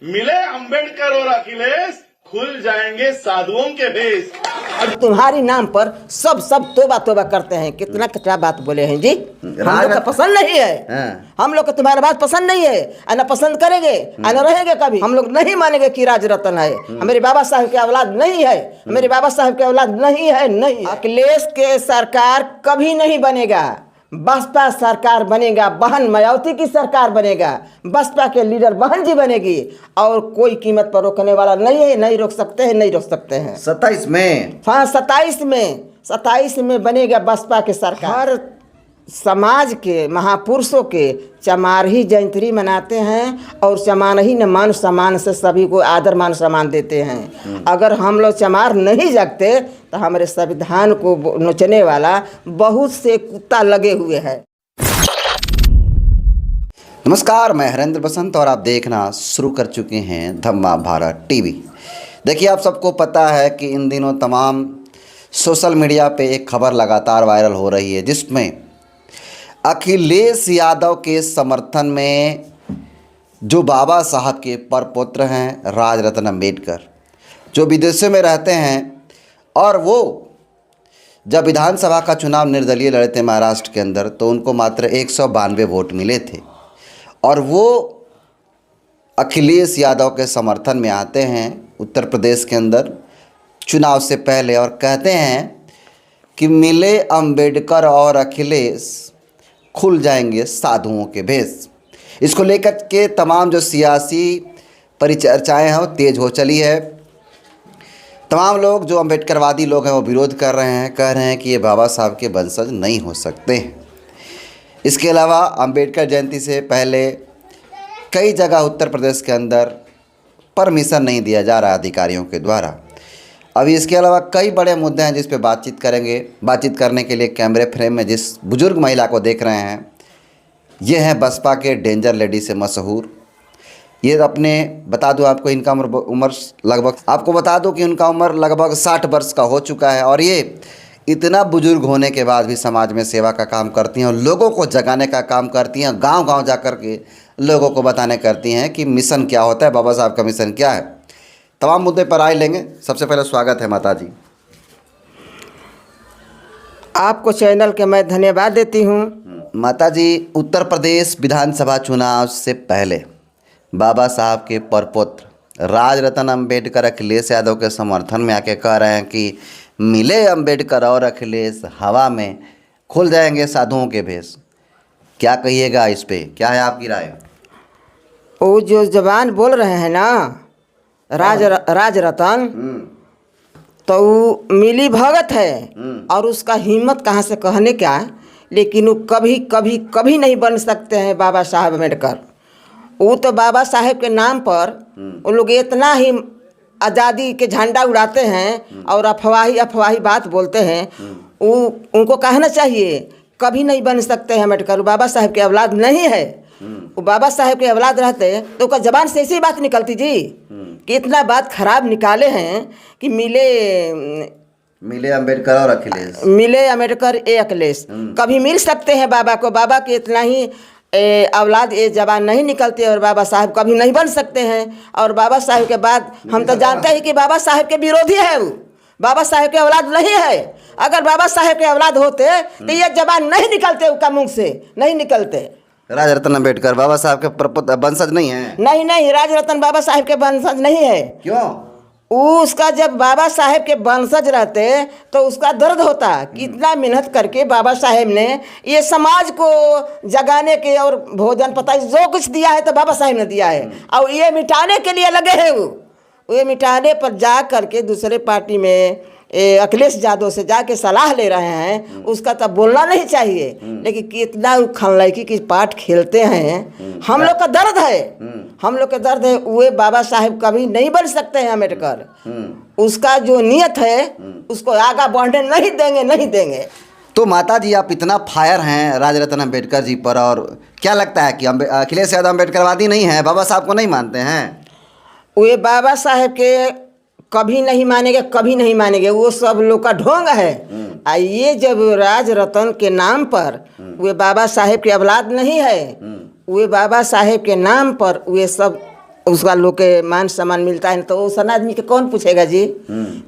मिले अंबेडकर और अखिलेश, खुल जाएंगे साधुओं के भेष। और तुम्हारी नाम पर सब तोबा तोबा करते हैं। कितना क्या बात बोले हैं जी। हम लोग को पसंद नहीं है। हम लोग को तुम्हारा बात पसंद नहीं है, और न पसंद करेंगे और न रहेंगे कभी। हम लोग नहीं मानेंगे कि राज रतन है। हमारे बाबा साहब के औलाद नहीं है। हमारे बाबा साहब के औलाद नहीं है। नहीं, अखिलेश के सरकार कभी नहीं बनेगा। बसपा सरकार बनेगा, बहन मायावती की सरकार बनेगा। बसपा के लीडर बहन जी बनेगी, और कोई कीमत पर रोकने वाला नहीं है। नहीं रोक सकते हैं, नहीं रोक सकते हैं। 27 में, हाँ 27 में बनेगा बसपा की सरकार। हर समाज के महापुरुषों के चमारही जयंती मनाते हैं, और चमारही ने मान सम्मान से सभी को आदर मान सम्मान देते हैं। अगर हम लोग चमार नहीं जगते तो हमारे संविधान को नोचने वाला बहुत से कुत्ता लगे हुए हैं। नमस्कार, मैं हरेंद्र बसंत और आप देखना शुरू कर चुके हैं धम्मा भारत टीवी। देखिए, आप सबको पता है कि इन दिनों तमाम सोशल मीडिया पे एक खबर लगातार वायरल हो रही है, जिसमें अखिलेश यादव के समर्थन में जो बाबा साहब के परपुत्र हैं राज रतन अम्बेडकर, जो विदेशों में रहते हैं, और वो जब विधानसभा का चुनाव निर्दलीय लड़े थे महाराष्ट्र के अंदर, तो उनको मात्र 192 वोट मिले थे। और वो अखिलेश यादव के समर्थन में आते हैं उत्तर प्रदेश के अंदर चुनाव से पहले, और कहते हैं कि मिले अम्बेडकर और अखिलेश, खुल जाएंगे साधुओं के भेष। इसको लेकर के तमाम जो सियासी परिचर्चाएं हैं वो तेज़ हो चली है। तमाम लोग जो अम्बेडकरवादी लोग हैं वो विरोध कर रहे हैं, कह रहे हैं कि ये बाबा साहब के वंशज नहीं हो सकते हैं। इसके अलावा अम्बेडकर जयंती से पहले कई जगह उत्तर प्रदेश के अंदर परमिशन नहीं दिया जा रहा अधिकारियों के द्वारा। अभी इसके अलावा कई बड़े मुद्दे हैं जिस पे बातचीत करेंगे। बातचीत करने के लिए कैमरे फ्रेम में जिस बुजुर्ग महिला को देख रहे हैं, ये हैं बसपा के डेंजर लेडी से मशहूर। ये अपने बता दूं आपको, इनका उम्र लगभग, आपको बता दूं कि उनका उम्र लगभग 60 वर्ष का हो चुका है, और ये इतना बुजुर्ग होने के बाद भी समाज में सेवा का काम करती हैं और लोगों को जगाने का काम करती हैं। गांव-गांव जा कर के लोगों को बताने करती हैं कि मिशन क्या होता है, बाबा साहब का मिशन क्या है। तमाम मुद्दे पर राय लेंगे। सबसे पहले स्वागत है माता जी। आपको चैनल के मैं धन्यवाद देती हूँ। माता जी, उत्तर प्रदेश विधानसभा चुनाव से पहले बाबा साहब के परपुत्र राज रतन अम्बेडकर अखिलेश यादव के समर्थन में आके कह रहे हैं कि मिले अम्बेडकर और अखिलेश, हवा में खुल जाएंगे साधुओं के भेष। क्या कहिएगा इस पे, क्या है आपकी राय? वो जो जवान बोल रहे हैं ना राज रतन, तो वो मिली भगत है, और उसका हिम्मत कहाँ से कहने क्या, लेकिन वो कभी कभी कभी नहीं बन सकते हैं बाबा साहब अम्बेडकर। वो तो बाबा साहब के नाम पर वो लोग इतना ही आज़ादी के झंडा उड़ाते हैं और अफवाही बात बोलते हैं। वो उनको कहना चाहिए, कभी नहीं बन सकते हैं अम्बेडकर। बाबा साहब के औलाद नहीं है। वो बाबा साहब के औलाद रहते तो उसका जबान से ऐसी बात निकलती जी, कि इतना बात खराब निकाले हैं कि मिले अम्बेडकर और अखिलेश, मिले अम्बेडकर ए अखिलेश। कभी मिल सकते हैं बाबा को। बाबा के इतना ही औलाद ये जबान नहीं निकलते, और बाबा साहब कभी नहीं बन सकते हैं। और बाबा साहब के बाद हम तो जानते हैं कि बाबा साहब के विरोधी है वो। बाबा साहब के औलाद नहीं है। अगर बाबा साहब के औलाद होते तो ये जबान नहीं निकलते, उसका मुँह से नहीं निकलते। राज रतन अम्बेडकर बाबा साहब के वंशज नहीं है? नहीं, राज रतन बाबा साहब के वंशज नहीं है। क्यों? उसका जब बाबा साहब के वंशज रहते तो उसका दर्द होता। कितना मेहनत करके बाबा साहब ने ये समाज को जगाने के और भोजन पता जो कुछ दिया है तो बाबा साहब ने दिया है, और ये मिटाने के लिए लगे हैं। वो ये मिटाने पर जा करके दूसरे पार्टी में अखिलेश यादव से जाके सलाह ले रहे हैं। उसका तो बोलना नहीं चाहिए, लेकिन कितना खलनायकी की पार्ट खेलते हैं। हम लोग का दर्द है, हम लोग का दर्द है। वे बाबा साहब कभी नहीं बन सकते हैं अम्बेडकर। उसका जो नियत है उसको आगे बढ़ने नहीं देंगे। तो माता जी, आप इतना फायर हैं राज रतन अम्बेडकर जी पर, और क्या लगता है कि अखिलेश यादव अम्बेडकरवादी नहीं है, बाबा साहब को नहीं मानते हैं? वे बाबा साहब के कभी नहीं मानेंगे। वो सब लोग का ढोंग है। ये जब राज रतन के नाम पर, वे बाबा साहेब के औलाद नहीं है, वे बाबा साहेब के नाम पर वे सब उसका लोग के मान सम्मान मिलता है तो उस आदमी के कौन पूछेगा जी।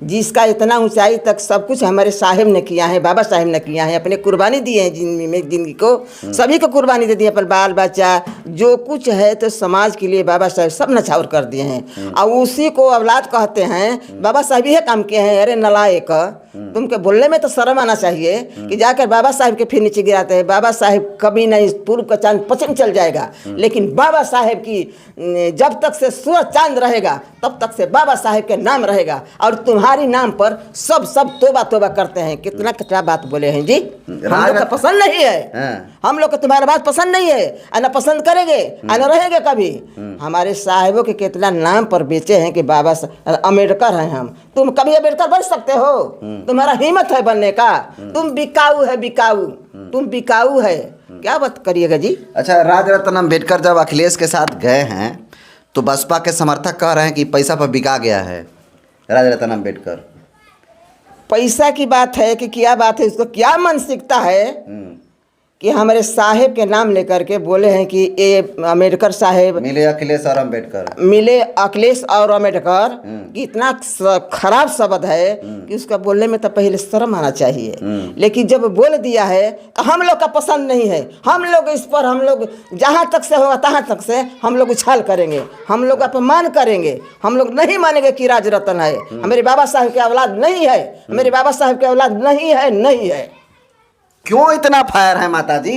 जिसका इतना ऊंचाई तक सब कुछ हमारे साहिब ने किया है, बाबा साहिब ने किया है, अपने कुर्बानी दिए हैं जिंदगी को, सभी को कुर्बानी दे दी, अपन बाल बच्चा जो कुछ है तो समाज के लिए बाबा साहिब सब नछावर कर दिए हैं। और उसी को औलाद कहते हैं, बाबा साहिब ही काम किए हैं। अरे नलायक, तुमके बोलने में तो शर्म आना चाहिए कि जाकर बाबा साहिब के फिर नीचे गिराते हैं। बाबा साहिब कभी नहीं, पूर्व का चांद पश्चिम चल जाएगा, लेकिन बाबा साहिब की जब तक से सूरज चांद रहेगा तब तक से बाबा साहिब के नाम रहेगा। और तुम्हारी नाम पर सब तोबा तोबा करते हैं। कितना कितना बात बोले हैं जी। हम लोग को पसंद नहीं है, हम लोग को तुम्हारा बात पसंद नहीं है, न पसंद करेंगे न रहेंगे कभी। हमारे साहिबों के कितना नाम पर बेचे हैं कि बाबा अम्बेडकर हैं हम। तुम कभी अम्बेडकर बन सकते हो? तुम्हारा हिम्मत है बनने का? तुम बिकाऊ है, बिकाऊ, तुम बिकाऊ है, क्या बात करिएगा जी। अच्छा, राजरत्न अम्बेडकर जब अखिलेश के साथ गए हैं तो बसपा के समर्थक कह रहे हैं कि पैसा पर बिका गया है राजरत्न अम्बेडकर। पैसा की बात है कि क्या बात है, उसको क्या मानसिकता है कि हमारे साहेब के नाम लेकर के बोले हैं कि ये अम्बेडकर साहेब मिले अखिलेश और अम्बेडकर, मिले अखिलेश और अम्बेडकर। कि इतना खराब शब्द है कि उसका बोलने में तो पहले शर्म आना चाहिए। लेकिन जब बोल दिया है तो हम लोग का पसंद नहीं है। हम लोग इस पर, हम लोग जहाँ तक से होगा तहाँ तक से हम लोग उछाल करेंगे, हम लोग अपमान करेंगे। हम लोग नहीं मानेंगे कि राजरत्न है, हमारे बाबा साहब के औलाद नहीं है, हमारे बाबा साहब के औलाद नहीं है, नहीं है। क्यों इतना फायर है माता जी?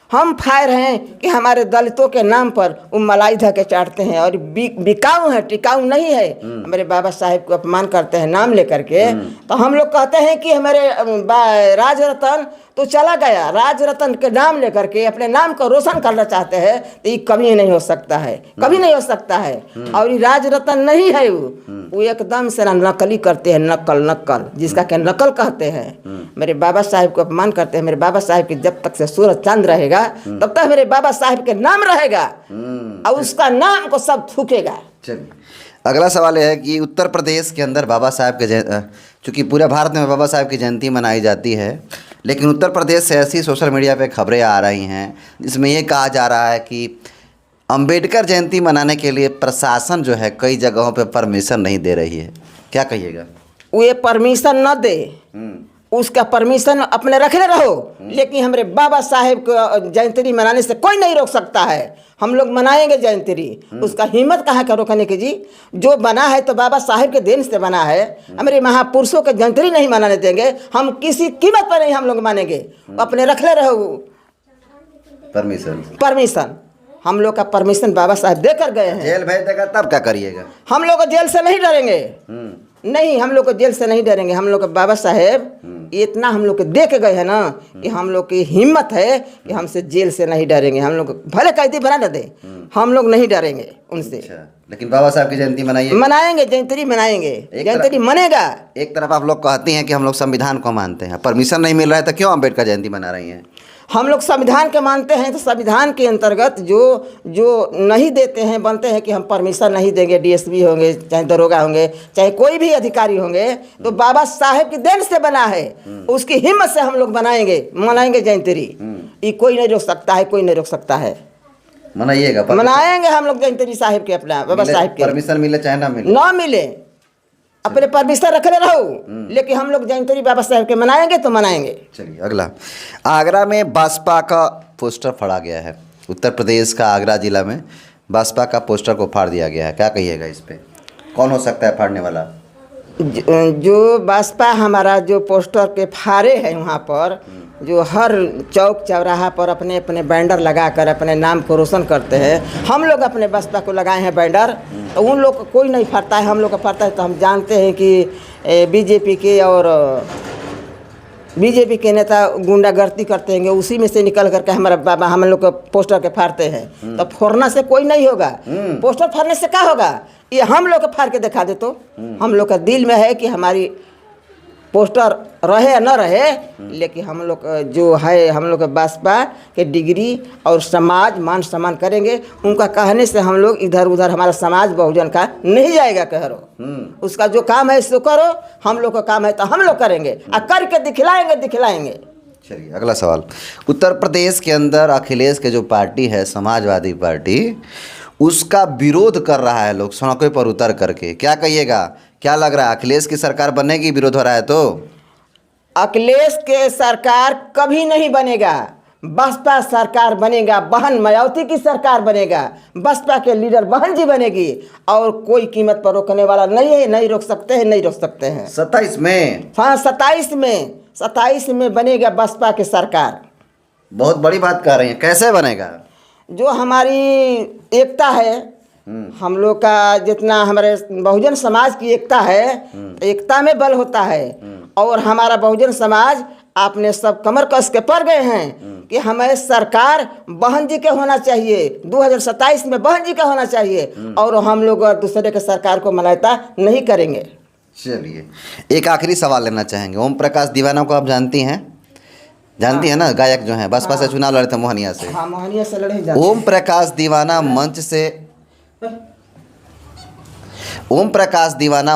हम फायर हैं कि हमारे दलितों के नाम पर वो मलाई धके चाटते हैं और बिकाऊ है, टिकाऊ नहीं है। हमारे बाबा साहेब को अपमान करते हैं नाम लेकर के। तो हम लोग कहते हैं कि हमारे राजरत्न तो चला गया, राजरत्न के नाम लेकर के अपने नाम को रोशन करना चाहते हैं तो ये कभी नहीं हो सकता है, कभी नहीं हो सकता है। और ये राजरत्न नहीं है, वो एकदम से ना नकली करते हैं, नकल जिसका के नकल कहते हैं। मेरे बाबा साहिब को अपमान करते हैं। मेरे बाबा साहिब की जब तक से सूरज चांद रहेगा तब तक मेरे बाबा साहिब के नाम रहेगा और उसका नाम को सब थूकेगा। चलिए, अगला सवाल यह है कि उत्तर प्रदेश के अंदर बाबा साहब के चूँकि पूरे भारत में बाबा साहब की जयंती मनाई जाती है, लेकिन उत्तर प्रदेश से ऐसी सोशल मीडिया पे खबरें आ रही हैं जिसमें ये कहा जा रहा है कि अंबेडकर जयंती मनाने के लिए प्रशासन जो है कई जगहों पे परमिशन नहीं दे रही है। क्या कहिएगा? वो ये परमिशन न दे, उसका परमिशन अपने रखे रहो, लेकिन हमारे बाबा साहेब को जयंती मनाने से कोई नहीं रोक सकता है। हम लोग मनाएंगे जयंती, उसका हिम्मत कहाँ का रोकने की जी। जो बना है तो बाबा साहेब के देन से बना है। हमारे महापुरुषों के जयंती नहीं मनाने देंगे हम, किसी कीमत पर नहीं हम लोग मानेंगे। अपने रखले रहो परमिशन। हम लोग का परमिशन बाबा साहेब देकर गए हैं। जेल भेज देगा तब क्या करिएगा? हम लोग को जेल से नहीं डरेंगे, नहीं, हम लोग को जेल से नहीं डरेंगे। हम लोग को बाबा साहेब इतना हम लोग को दे के गए हैं ना कि हम लोग की हिम्मत है कि हमसे जेल से नहीं डरेंगे। हम लोग भले कैदी बना न दे, हम लोग नहीं डरेंगे उनसे। अच्छा, लेकिन बाबा साहब की जयंती मनाएंगे, जयंती मनाएंगे, जयंती मनेगा। एक तरफ आप लोग कहती हैं कि हम लोग संविधान को मानते हैं, परमिशन नहीं मिल रहा है तो क्यों अम्बेडकर जयंती मना रही हैं? हम लोग संविधान के मानते हैं तो संविधान के अंतर्गत जो नहीं देते हैं, बनते हैं कि हम परमिशन नहीं देंगे। डीएसपी होंगे, चाहे दरोगा होंगे, चाहे कोई भी अधिकारी होंगे, तो बाबा साहेब की देन से बना है, उसकी हिम्मत से हम लोग मनाएंगे जयंती। ये कोई नहीं रोक सकता है, कोई नहीं रोक सकता है। मनाइएगा, मनाएंगे हम लोग जयंती साहिब के, अपना बाबा साहेब के। परमिशन मिले चाहे ना मिले अपने परमिशन रखले रहो, लेकिन हम लोग जयंती बाबा साहेब के मनाएंगे तो मनाएंगे। चलिए अगला, आगरा में बसपा का पोस्टर फाड़ा गया है। उत्तर प्रदेश का आगरा जिला में बसपा का पोस्टर को फाड़ दिया गया है। क्या कहिएगा इस पे? कौन हो सकता है फाड़ने वाला? जो बसपा हमारा जो पोस्टर के फाड़े हैं, वहाँ पर जो हर चौक चौराहा पर अपने अपने बैनर लगाकर अपने नाम को रोशन करते हैं। हम लोग अपने बसपा को लगाए हैं बैनर, तो उन लोग को कोई नहीं फाड़ता है, हम लोग को फाड़ता है। तो हम जानते हैं कि बीजेपी के नेता गुंडागर्दी करते हैं, उसी में से निकल करके हमारा बाबा हम लोग को पोस्टर के फाड़ते हैं। तो फोड़ना से कोई नहीं होगा, पोस्टर फाड़ने से क्या होगा? ये हम लोग को फाड़ के दिखा दे तो हम लोग का दिल में है कि हमारी पोस्टर रहे या न रहे, लेकिन हम लोग जो है, हम लोग बसपा के डिग्री और समाज मान सम्मान करेंगे। उनका कहने से हम लोग इधर उधर हमारा समाज बहुजन का नहीं जाएगा। कह रहो उसका जो काम है सो करो, हम लोग का काम है तो हम लोग करेंगे और करके दिखलाएंगे। चलिए अगला सवाल, उत्तर प्रदेश के अंदर अखिलेश के जो पार्टी है समाजवादी पार्टी, उसका विरोध कर रहा है लोग सड़कों पर उतर करके। क्या कहिएगा, क्या लग रहा है अखिलेश की सरकार बनेगी विरोध हो रहा है तो? अखिलेश के सरकार कभी नहीं बनेगा, बसपा सरकार बनेगा, बहन मायावती की सरकार बनेगा, बसपा के लीडर बहन जी बनेगी और कोई कीमत पर रोकने वाला नहीं है, नहीं रोक सकते हैं, नहीं रोक सकते हैं। 27 में? हाँ 27 में बनेगा बसपा की सरकार। बहुत बड़ी बात कह रही हैं, कैसे बनेगा? जो हमारी एकता है, हम लोग का जितना हमारे बहुजन समाज की एकता है, एकता में बल होता है। और हमारा बहुजन समाज आपने सब कमर कस के पड़ गए हैं कि हमें सरकार बहन जी के होना चाहिए, 2027 में बहन जी का होना चाहिए और हम लोग दूसरे के सरकार को मनाता नहीं करेंगे। चलिए एक आखिरी सवाल लेना चाहेंगे। ओम प्रकाश दीवाना को आप जानती हैं? जानती है ना, गायक जो हैं, बसपा से चुनाव लड़े थे मोहनिया से। हाँ मोहनिया से लड़े। ओम प्रकाश दीवाना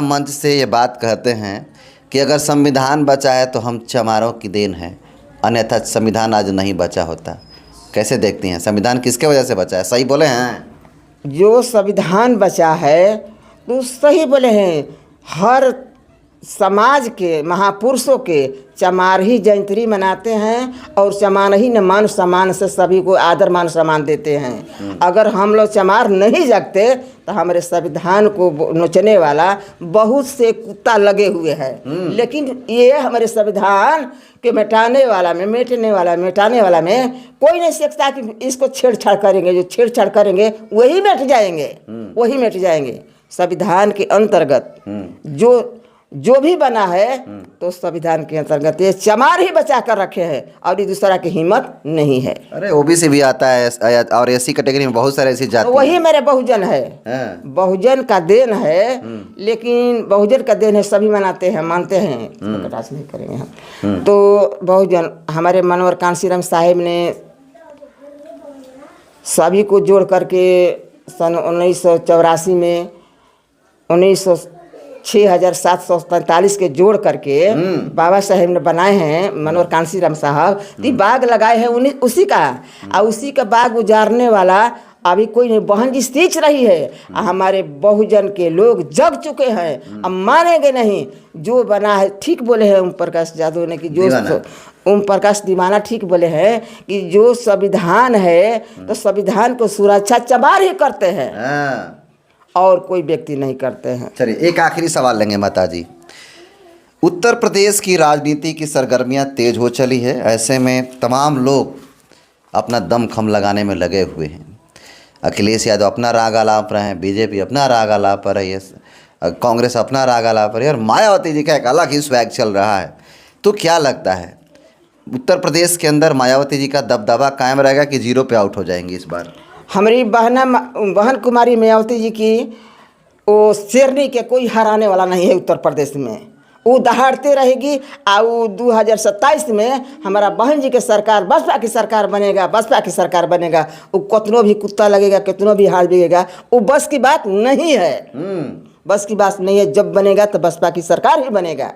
मंच से ये बात कहते हैं कि अगर संविधान बचा है तो हम चमारों की देन है, अन्यथा संविधान आज नहीं बचा होता। कैसे देखती हैं, संविधान किसके वजह से बचा है? सही बोले हैं? जो संविधान बचा है तो सही बोले हैं। हर समाज के महापुरुषों के चमार ही जयंती मनाते हैं और चमार ही न मान सम्मान से सभी को आदर मान सम्मान देते हैं। अगर हम लोग चमार नहीं जगते तो हमारे संविधान को नोचने वाला बहुत से कुत्ता लगे हुए हैं। लेकिन ये हमारे संविधान के मिटाने वाला में कोई नहीं सकता कि इसको छेड़छाड़ करेंगे। जो छेड़छाड़ करेंगे वही मिट जाएंगे। संविधान के अंतर्गत जो भी बना है तो संविधान के अंतर्गत ये चमार ही बचा कर रखे हैं और ये दूसरा की हिम्मत नहीं है। अरे ओबीसी भी आता है और एससी कैटेगरी में बहुत सारे ऐसी जाति, वही मेरे बहुजन है। बहुजन का देन है, लेकिन बहुजन का देन है, सभी मनाते हैं, मानते हैं, कटाक्ष नहीं करेंगे हम। तो बहुजन हमारे मनोहर कांशीराम साहिब ने सभी को जोड़ करके सन 1984 में 6,743 के जोड़ करके बाबा साहेब ने बनाए हैं, मनोहर कांशीराम साहब। तो बाग लगाए हैं उसी का, और उसी का बाग उजाड़ने वाला अभी कोई नहीं, बहन जी सींच रही है। हमारे बहुजन के लोग जग चुके हैं, अब मानेंगे नहीं। जो बना है ठीक बोले हैं ओम प्रकाश यादव ने कि जो ओम प्रकाश दीवाना ठीक बोले हैं कि जो संविधान है तो संविधान को सुरक्षा चमार ही करते हैं और कोई व्यक्ति नहीं करते हैं। चलिए एक आखिरी सवाल लेंगे माता जी। उत्तर प्रदेश की राजनीति की सरगर्मियां तेज हो चली है, ऐसे में तमाम लोग अपना दमखम लगाने में लगे हुए हैं। अखिलेश यादव अपना राग आलाप रहे हैं, बीजेपी अपना राग आलाप रही है, कांग्रेस अपना राग आलाप रही है और मायावती जी का एक अलग ही स्वैग चल रहा है। तो क्या लगता है उत्तर प्रदेश के अंदर मायावती जी का दबदबा कायम रहेगा कि जीरो पे आउट हो जाएंगी इस बार? हमारी बहन कुमारी मायावती जी की वो शेरनी के कोई हराने वाला नहीं है उत्तर प्रदेश में। वो दहाड़ते रहेगी और 2027 में हमारा बहन जी के सरकार बसपा की सरकार बनेगा। वो कितनों भी कुत्ता लगेगा, कितनों भी हाथ बिगेगा, वो बस की बात नहीं है। जब बनेगा तो बसपा की सरकार ही बनेगा।